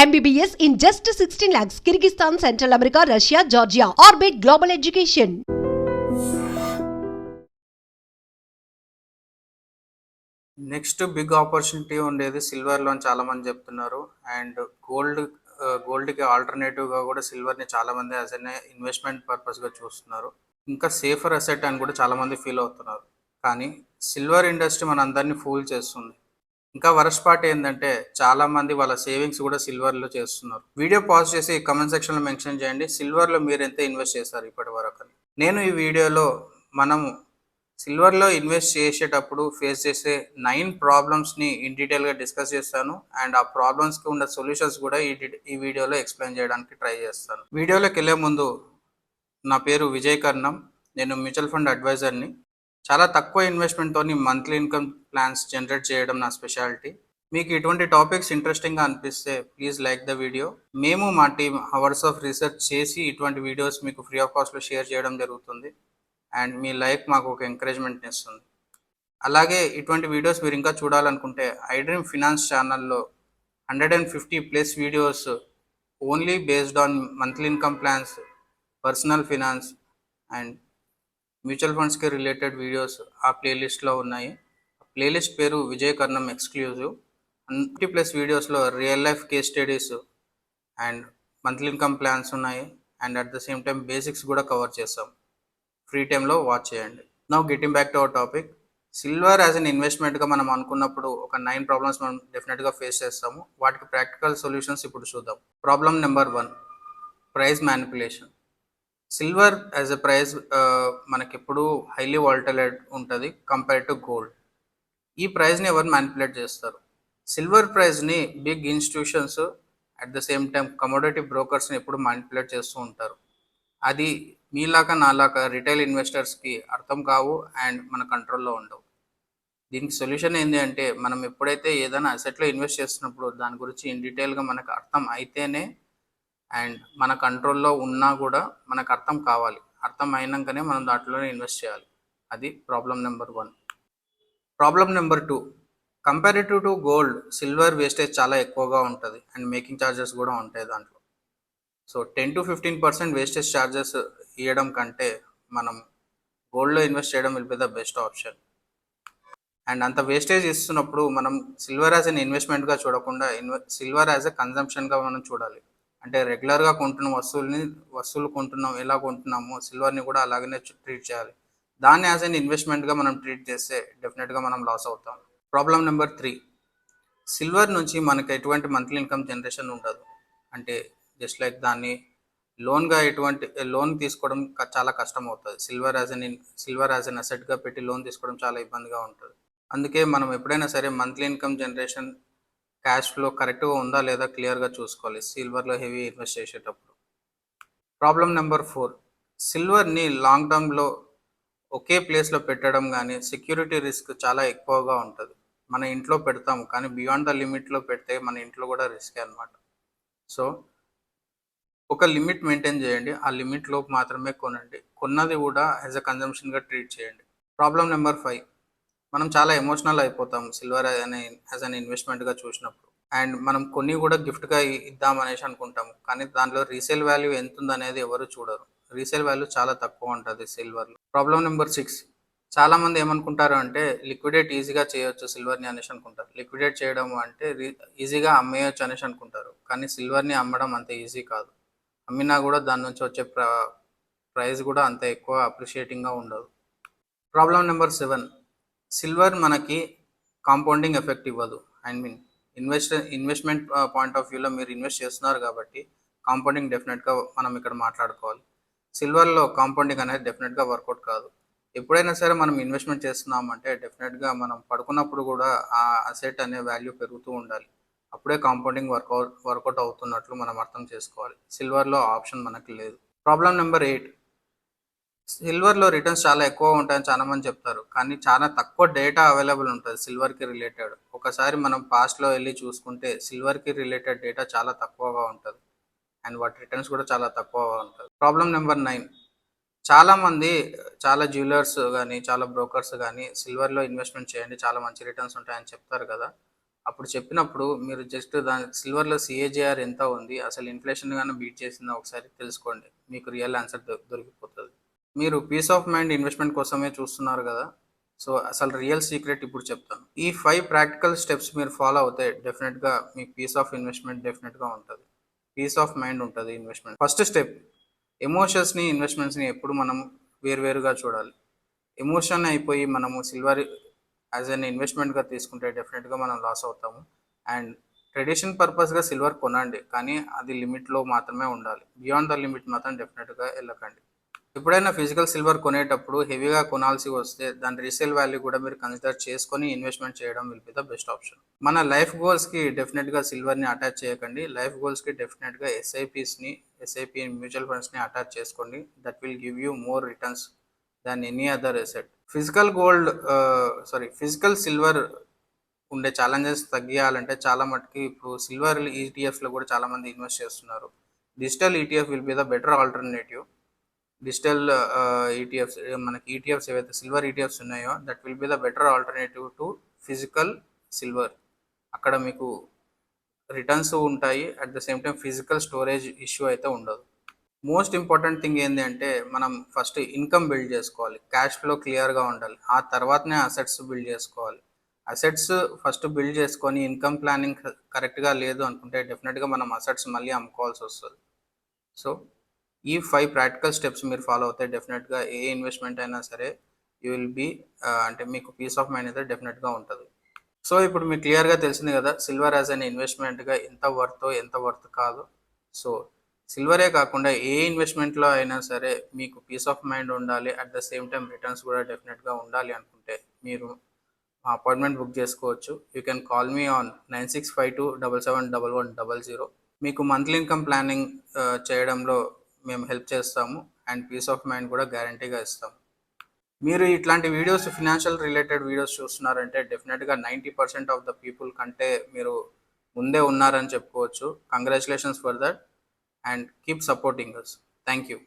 MBBS in just 16 lakhs. Kyrgyzstan, Central America, Russia, Georgia. Orbit Global Education. Next big opportunity ఉండేది సిల్వర్లో అని చాలామంది చెప్తున్నారు. అండ్ గోల్డ్కి ఆల్టర్నేటివ్గా కూడా సిల్వర్ని చాలామంది యాజ్ అన్ ఇన్వెస్ట్మెంట్ పర్పస్గా చూస్తున్నారు. ఇంకా సేఫర్ అసెట్ అని కూడా చాలామంది ఫీల్ అవుతున్నారు. కానీ సిల్వర్ ఇండస్ట్రీ మన అందరినీ ఫూల్ చేస్తుంది. ఇంకా వరస్ట్ పార్ట్ ఏంటంటే చాలామంది వాళ్ళ సేవింగ్స్ కూడా సిల్వర్లో చేస్తున్నారు. వీడియో పాజ్ చేసి కామెంట్ సెక్షన్లో మెన్షన్ చేయండి, సిల్వర్లో మీరు ఎంత ఇన్వెస్ట్ చేస్తారు ఇప్పటి వరకు అని. నేను ఈ వీడియోలో మనము సిల్వర్లో ఇన్వెస్ట్ చేసేటప్పుడు ఫేస్ చేసే 9 ప్రాబ్లమ్స్ని ఇన్ డీటెయిల్గా డిస్కస్ చేస్తాను. అండ్ ఆ ప్రాబ్లమ్స్కి ఉన్న సొల్యూషన్స్ కూడా ఈ వీడియోలో ఎక్స్ప్లెయిన్ చేయడానికి ట్రై చేస్తాను. వీడియోలోకి వెళ్ళే ముందు నా పేరు విజయ్ కర్ణం, నేను మ్యూచువల్ ఫండ్ అడ్వైజర్ని. చాలా తక్కువ ఇన్వెస్ట్మెంట్తో మంత్లీ ఇన్కమ్ ప్లాన్స్ జనరేట్ చేయడం నా స్పెషాలిటీ. మీకు ఇటువంటి టాపిక్స్ ఇంట్రెస్టింగ్గా అనిపిస్తే ప్లీజ్ లైక్ ద వీడియో. మేము మా టీమ్ అవర్స్ ఆఫ్ రీసెర్చ్ చేసి ఇటువంటి వీడియోస్ మీకు ఫ్రీ ఆఫ్ కాస్ట్లో షేర్ చేయడం జరుగుతుంది. అండ్ మీ లైక్ మాకు ఒక ఎంకరేజ్మెంట్ ఇస్తుంది. అలాగే ఇటువంటి వీడియోస్ మీరు ఇంకా చూడాలనుకుంటే ఐడ్రీమ్ ఫినాన్స్ ఛానల్లో 150+ videos only based on monthly income plans, personal finance and mutual ఫండ్స్కి రిలేటెడ్ వీడియోస్ ఆ ప్లేలిస్ట్లో ఉన్నాయి. ప్లేలిస్ట్ పేరు విజయ్ కర్ణం ఎక్స్క్లూజివ్. 150+ వీడియోస్లో real life case studies and monthly income plans ఉన్నాయి. And at the same time basics కూడా కవర్ చేస్తాం. ఫ్రీ టైంలో వాచ్ చేయండి. Now getting back to our topic. Silver as an ఇన్వెస్ట్మెంట్గా మనం అనుకున్నప్పుడు ఒక 9 ప్రాబ్లమ్స్ మనం డెఫినెట్గా ఫేస్ చేస్తాము. వాటికి ప్రాక్టికల్ సొల్యూషన్స్ ఇప్పుడు చూద్దాం. Problem number 1, price manipulation. Silver as a price మనకెప్పుడు హైలీ వాలటైల్ ఉంటుంది కంపేర్ టు గోల్డ్. ఈ ప్రైస్ని ఎవరు మ్యానిపులేట్ చేస్తారు? సిల్వర్ ప్రైస్ని big institutions at the same time commodity బ్రోకర్స్ని ఎప్పుడు మ్యానిపులేట్ చేస్తూ ఉంటారు. అది మీలాగా నాలాగా రిటైల్ ఇన్వెస్టర్స్కి అర్థం కావు అండ్ మన కంట్రోల్లో ఉండవు. దీనికి సొల్యూషన్ ఏంటి అంటే మనం ఎప్పుడైతే ఏదైనా అసెట్లో ఇన్వెస్ట్ చేస్తున్నప్పుడు దాని గురించి ఇన్ డీటెయిల్గా మనకు అర్థం అయితేనే అండ్ మన కంట్రోల్లో ఉన్నా కూడా మనకు అర్థం కావాలి. అర్థం అయినాకనే మనం దాంట్లోనే ఇన్వెస్ట్ చేయాలి. అది problem number 1. Problem number 2, comparative to gold silver wastage చాలా ఎక్కువగా ఉంటుంది అండ్ మేకింగ్ ఛార్జెస్ కూడా ఉంటాయి దాంట్లో. సో 10-15% వేస్టేజ్ ఛార్జెస్ ఇవ్వడం కంటే మనం గోల్డ్లో ఇన్వెస్ట్ చేయడం will be the best option. And అంత వేస్టేజ్ ఇస్తున్నప్పుడు మనం సిల్వర్ యాజ్ అన్ ఇన్వెస్ట్మెంట్గా చూడకుండా సిల్వర్ యాజ్ ఎ కన్జంప్షన్గా మనం చూడాలి. అంటే రెగ్యులర్గా కొంటున్న వస్తువులు కొంటున్నాం, ఎలా కొంటున్నామో సిల్వర్ని కూడా అలాగనే ట్రీట్ చేయాలి. దాన్ని యాజ్ అన్ ఇన్వెస్ట్మెంట్గా మనం ట్రీట్ చేస్తే డెఫినెట్గా మనం లాస్ అవుతాం. ప్రాబ్లం నెంబర్ 3, సిల్వర్ నుంచి మనకి ఎటువంటి మంత్లీ ఇన్కమ్ జనరేషన్ ఉండదు. అంటే జస్ట్ లైక్ దాన్ని లోన్ తీసుకోవడం చాలా కష్టం అవుతుంది. సిల్వర్ యాజ్ అన్ అసెట్గా పెట్టి లోన్ తీసుకోవడం చాలా ఇబ్బందిగా ఉంటుంది. అందుకే మనం ఎప్పుడైనా సరే monthly income generation cash flow కరెక్ట్గా ఉందా లేదా క్లియర్గా చూసుకోవాలి సిల్వర్లో హెవీ ఇన్వెస్ట్ చేసేటప్పుడు. ప్రాబ్లం నెంబర్ 4, సిల్వర్ని లాంగ్ టర్మ్లో ఒకే ప్లేస్లో పెట్టడం కానీ సెక్యూరిటీ రిస్క్ చాలా ఎక్కువగా ఉంటుంది. మన ఇంట్లో పెడతాము కానీ బియాండ్ ద లిమిట్లో పెడితే మన ఇంట్లో కూడా రిస్కే అనమాట. సో ఒక లిమిట్ మెయింటైన్ చేయండి, ఆ లిమిట్లో మాత్రమే కొనండి. కొన్నది కూడా యాజ్ అ కన్జంప్షన్గా ట్రీట్ చేయండి. ప్రాబ్లం నెంబర్ 5, మనం చాలా ఎమోషనల్ అయిపోతాం సిల్వర్ యాజ్ అన్ ఇన్వెస్ట్మెంట్గా చూసినప్పుడు. అండ్ మనం కొన్ని కూడా గిఫ్ట్గా ఇద్దామనేసి అనుకుంటాము, కానీ దాంట్లో రీసేల్ వాల్యూ ఎంత ఉందనేది ఎవరు చూడరు. రీసేల్ వాల్యూ చాలా తక్కువ ఉంటుంది సిల్వర్లో. ప్రాబ్లం నెంబర్ 6, చాలామంది ఏమనుకుంటారు అంటే లిక్విడేట్ ఈజీగా చేయొచ్చు సిల్వర్ని అనేసి అనుకుంటారు. లిక్విడేట్ చేయడం అంటే ఈజీగా అమ్మేయచ్చు అనేసి అనుకుంటారు, కానీ సిల్వర్ని అమ్మడం అంత ఈజీ కాదు. అమ్మినా కూడా దాని నుంచి వచ్చే ప్రైస్ కూడా అంత ఎక్కువ అప్రిషియేటింగ్గా ఉండదు. ప్రాబ్లం నెంబర్ 7, సిల్వర్ మనకి కాంపౌండింగ్ ఎఫెక్ట్ ఇవ్వదు. ఇన్వెస్ట్మెంట్ పాయింట్ ఆఫ్ వ్యూలో మీరు ఇన్వెస్ట్ చేస్తున్నారు కాబట్టి కాంపౌండింగ్ డెఫినెట్గా మనం ఇక్కడ మాట్లాడుకోవాలి. సిల్వర్లో కాంపౌండింగ్ అనేది డెఫినెట్గా వర్కౌట్ కాదు. ఎప్పుడైనా సరే మనం ఇన్వెస్ట్మెంట్ చేస్తున్నామంటే డెఫినెట్గా మనం పడుకున్నప్పుడు కూడా ఆ అసెట్ అనే వాల్యూ పెరుగుతూ ఉండాలి. అప్పుడే కాంపౌండింగ్ వర్కౌట్ అవుతున్నట్లు మనం అర్థం చేసుకోవాలి. సిల్వర్లో ఆప్షన్ మనకి లేదు. ప్రాబ్లం నెంబర్ 8, సిల్వర్లో రిటర్న్స్ చాలా ఎక్కువ ఉంటాయని చాలామంది చెప్తారు, కానీ చాలా తక్కువ డేటా అవైలబుల్ ఉంటుంది సిల్వర్కి రిలేటెడ్. ఒకసారి మనం పాస్ట్లో వెళ్ళి చూసుకుంటే సిల్వర్కి రిలేటెడ్ డేటా చాలా తక్కువగా ఉంటుంది అండ్ వాటి రిటర్న్స్ కూడా చాలా తక్కువగా ఉంటుంది. ప్రాబ్లం నెంబర్ 9, చాలామంది చాలా జ్యువెలర్స్ కానీ చాలా బ్రోకర్స్ కానీ సిల్వర్లో ఇన్వెస్ట్మెంట్ చేయండి చాలా మంచి రిటర్న్స్ ఉంటాయని చెప్తారు కదా. అప్పుడు చెప్పినప్పుడు మీరు జస్ట్ దాని సిల్వర్లో సిఏజిఆర్ ఎంత ఉంది, అసలు ఇన్ఫ్లేషన్ గానే బీట్ చేసిందో ఒకసారి తెలుసుకోండి. మీకు రియల్ ఆన్సర్ దొరికిపోతుంది. మీరు పీస్ ఆఫ్ మైండ్ ఇన్వెస్ట్మెంట్ కోసమే చూస్తున్నారు కదా, సో అసలు రియల్ సీక్రెట్ ఇప్పుడు చెప్తాను. ఈ 5 ప్రాక్టికల్ స్టెప్స్ మీరు ఫాలో అవుతే డెఫినెట్గా మీకు పీస్ ఆఫ్ ఇన్వెస్ట్మెంట్ డెఫినెట్గా ఉంటుంది, పీస్ ఆఫ్ మైండ్ ఉంటుంది ఇన్వెస్ట్మెంట్. ఫస్ట్ స్టెప్, ఎమోషన్స్ని ఇన్వెస్ట్మెంట్స్ని ఎప్పుడు మనం వేరువేరుగా చూడాలి. ఎమోషన్ అయిపోయి మనము సిల్వర్ యాజ్ అన్ ఇన్వెస్ట్మెంట్గా తీసుకుంటే డెఫినెట్గా మనం లాస్ అవుతాము. అండ్ ట్రెడిషన్ పర్పస్గా సిల్వర్ కొనండి, కానీ అది లిమిట్లో మాత్రమే ఉండాలి. బియాండ్ ద లిమిట్ మాత్రం డెఫినెట్గా వెళ్ళకండి. ఎప్పుడైనా ఫిజికల్ సిల్వర్ కొనేటప్పుడు హెవీగా కొనాల్సి వస్తే దాని రీసేల్ వాల్యూ కూడా మీరు కన్సిడర్ చేసుకొని ఇన్వెస్ట్మెంట్ చేయడం will be the best option. మన లైఫ్ గోల్స్కి డెఫినెట్గా సిల్వర్ని అటాచ్ చేయకండి. లైఫ్ గోల్స్కి డెఫినెట్గా ఎస్ఐపి మ్యూచువల్ ఫండ్స్ని అటాచ్ చేసుకోండి. That will give you more returns than any other asset. Physical silver ఉండే ఛాలెంజెస్ తగ్గియాలంటే చాలా మటుకి ఇప్పుడు సిల్వర్ ఈటీఎఫ్లో కూడా చాలామంది ఇన్వెస్ట్ చేస్తున్నారు. Digital ETF will be the better alternative. Digital ETFs, మనకి ఈటీఎఫ్స్ ఏవైతే సిల్వర్ ఈటీఎఫ్స్ ఉన్నాయో that will be the better alternative to physical silver. అక్కడ మీకు రిటర్న్స్ ఉంటాయి, at the same time physical storage issue అయితే ఉండదు. మోస్ట్ ఇంపార్టెంట్ థింగ్ ఏంటి అంటే మనం ఫస్ట్ ఇన్కమ్ బిల్డ్ చేసుకోవాలి, క్యాష్ ఫ్లో క్లియర్గా ఉండాలి, ఆ తర్వాతనే అసెట్స్ బిల్డ్ చేసుకోవాలి. అసెట్స్ ఫస్ట్ బిల్డ్ చేసుకొని ఇన్కమ్ ప్లానింగ్ కరెక్ట్గా లేదు అనుకుంటే డెఫినెట్గా మనం అసెట్స్ మళ్ళీ అమ్ముకోవాల్సి వస్తుంది. సో ఈ 5 ప్రాక్టికల్ స్టెప్స్ మీరు ఫాలో అవుతే డెఫినెట్గా ఏ ఇన్వెస్ట్మెంట్ అయినా సరే యూ విల్ బీ అంటే మీకు పీస్ ఆఫ్ మైండ్ అయితే డెఫినెట్గా ఉంటుంది. సో ఇప్పుడు మీకు క్లియర్గా తెలిసింది కదా సిల్వర్ యాజ్ అన్ ఇన్వెస్ట్మెంట్గా ఎంత వర్త్ కాదు. సో సిల్వరే కాకుండా ఏ ఇన్వెస్ట్మెంట్లో అయినా సరే మీకు పీస్ ఆఫ్ మైండ్ ఉండాలి, at the same time returns కూడా డెఫినెట్గా ఉండాలి అనుకుంటే మీరు మా అపాయింట్మెంట్ బుక్ చేసుకోవచ్చు. You can call me on 9652771100. మీకు మంత్లీ ఇన్కమ్ ప్లానింగ్ చేయడంలో మేము హెల్ప్ చేస్తాము అండ్ పీస్ ఆఫ్ మైండ్ కూడా గ్యారంటీగా ఇస్తాము. మీరు ఇట్లాంటి వీడియోస్, ఫినాన్షియల్ రిలేటెడ్ వీడియోస్ చూస్తున్నారంటే డెఫినెట్గా 90% ఆఫ్ ద పీపుల్ కంటే మీరు ముందే ఉన్నారని చెప్పుకోవచ్చు. Congratulations for that and keep supporting us. Thank you.